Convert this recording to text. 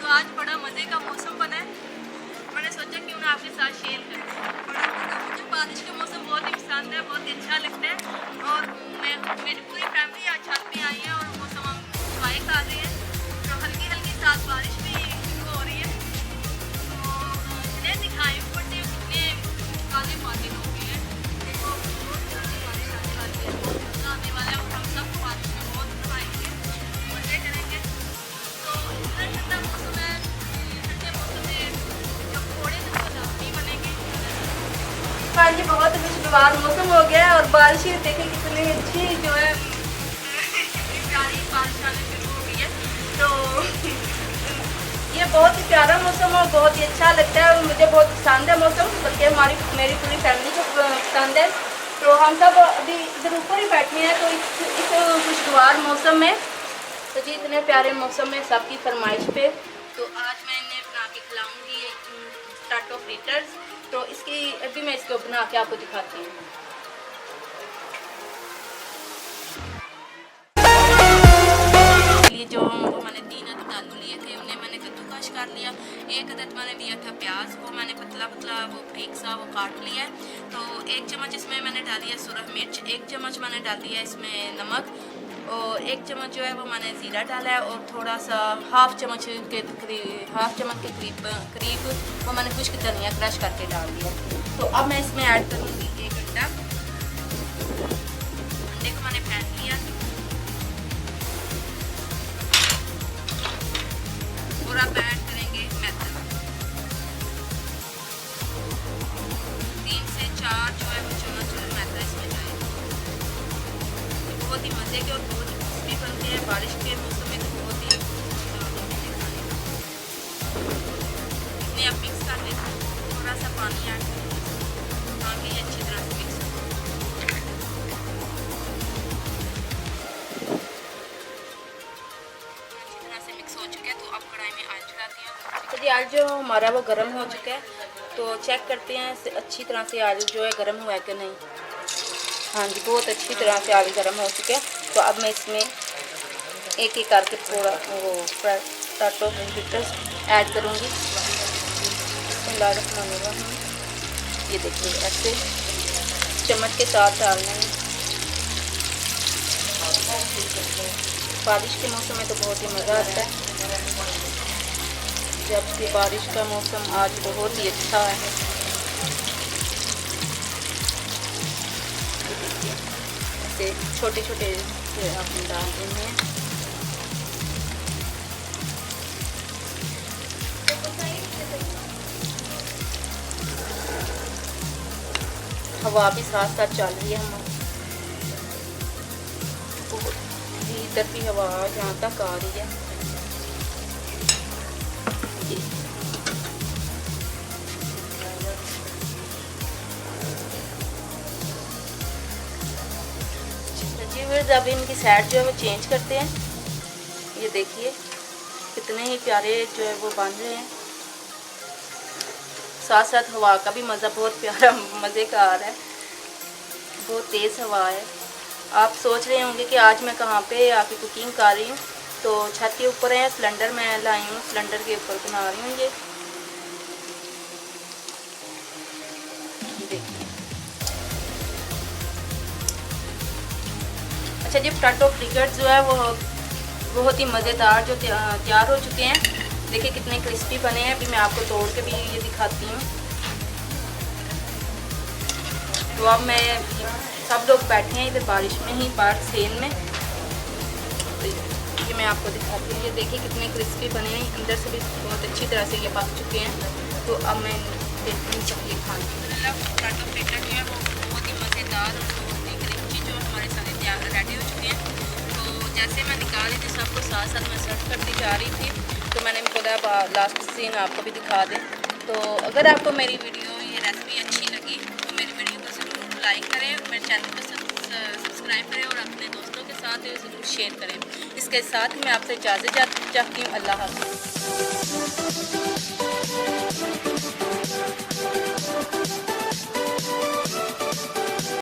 आज बड़ा मज़े का मौसम बना है, मैंने सोचा क्यों ना आपके साथ शेयर करें। मुझे बारिश का मौसम बहुत ही पसंद है, बहुत ही अच्छा लगता है। और मेरी पूरी फैमिली आज छत पे आई है और मौसम हम इंजॉय कर रहे हैं। तो हल्की हल्की साथ बारिश भी शुरू हो रही है। तो इतने दिखाए ऊपर से कितने काले बादल हो गए हैं। देखो बहुत जल्दी बारिश आने वाली है, बहुत मज़ा आने वाला है और हम सब बारिश में बहुत मज़ा आएंगे, मज़े करेंगे। तो इतना ठंडा मौसम है, ठंडे मौसम में जब पकौड़े तो नहीं बनेंगे। आज ये बहुत खुशगवार मौसम हो गया है और बारिश देखें कितनी अच्छी जो है प्यारी बारिश आने शुरू हो गई है। तो ये बहुत ही प्यारा मौसम है, बहुत ही अच्छा लगता है और मुझे बहुत पसंद है मौसम, बल्कि मेरी पूरी फैमिली को पसंद है। तो हम सब अभी इधर ऊपर ही बैठे हैं तो इस खुशगवार मौसम में, तो जी इतने प्यारे मौसम में सबकी फरमाइश पे तो आज मैं इन्हें बना के खिलाऊंगी पोटैटो फ्रीटर्स। तो इसकी अभी मैं इसको बना के आपको दिखाती हूँ। ये जो मैंने 3 अदद आलू लिए थे उन्हें मैंने कद्दूकस कर लिया। 1 अदद मैंने लिया था प्याज, वो मैंने पतला पतला वो बारीक सा वो काट लिया है। तो 1 चम्मच इसमें मैंने डाली है सुरख मिर्च, 1 चम्मच मैंने डाल दिया इसमें नमक और 1 चम्मच जो है वो मैंने ज़ीरा डाला है और थोड़ा सा हाफ चम्मच के करीब वो मैंने खुश्क धनिया क्रश करके डाल दिया। तो अब मैं इसमें ऐड करूँगी 1 अंडा। अंडे को मैंने फेंट लिया और अब ऐड करेंगे मैदा। 3 से 4 जो है वो चम्मच मैदा इसमें जाएगा। बहुत ही मज़े के और बहुत ही क्रिस्पी बनते हैं बारिश के मौसम में, तो बहुत ही इसमें आप मिक्स कर लेते हैं। थोड़ा सा पानी ऐड करेंगे ताकि ये अच्छी तरह से मिक्स हो। अच्छी तरह से मिक्स हो चुका है तो अब कढ़ाई में ऑयल चढ़ाते हैं। तो जी ऑयल जो हमारा वो गर्म हो चुका है, तो चेक करते हैं अच्छी तरह से ऑयल जो है गर्म हुआ है कि नहीं। हाँ जी बहुत अच्छी तरह से ऑयल गर्म हो चुके हैं। तो अब मैं इसमें एक एक करके थोड़ा वो पोटैटो फ्रीटर्स ऐड करूँगी। ये देखिए ऐसे चम्मच के साथ डालना है। बारिश के मौसम में तो बहुत ही मज़ा आता है, जब से बारिश का मौसम आज बहुत ही अच्छा है। ऐसे छोटे छोटे आपने डाल देने हैं। हवा भी साथ साथ चल रही है, हम इधर भी हवा यहाँ तक आ रही है। अब इनकी साइड जो है वो चेंज करते हैं। ये देखिए कितने ही प्यारे जो है वो बन रहे हैं, साथ साथ हवा का भी मज़ा बहुत प्यारा मज़े का आ रहा है, बहुत तेज़ हवा है। आप सोच रहे होंगे कि आज मैं कहाँ पे आके कुकिंग कर रही हूँ, तो छत के ऊपर है, सिलेंडर मैं लाई हूँ, सिलेंडर के ऊपर बना रही हूँ ये देखिए। अच्छा जी पोटैटो फ्रीटर्स जो है वो बहुत ही मज़ेदार जो तैयार हो चुके हैं। देखिए कितने क्रिस्पी बने हैं। अभी मैं आपको तोड़ के भी ये दिखाती हूँ। तो अब मैं सब लोग बैठे हैं इधर बारिश में ही, बाहर सेल में, तो ये मैं आपको दिखाती हूँ। ये देखिए कितने क्रिस्पी बने हैं, अंदर से भी बहुत अच्छी तरह से ये पक चुके हैं। तो अब मैं देखती हूँ चलिए खाने। पोटैटो फ्रीटर जो है वो बहुत ही मज़ेदार और बहुत ही क्रिस्पी जो हमारे सारे तैयार रेडी हो चुके हैं। तो जैसे मैं निकाल रही थी सबको साथ साथ मैं सर्व करती जा रही थी, तो मैंने बोला लास्ट सीन आपको भी दिखा दें। तो अगर आपको मेरी वीडियो ये रेसिपी अच्छी लगी तो मेरी वीडियो को ज़रूर लाइक करें, मेरे चैनल को सब्सक्राइब करें और अपने दोस्तों के साथ ज़रूर शेयर करें। इसके साथ ही मैं आपसे इजाज़त चाहती हूँ। अल्लाह हाफ़िज़।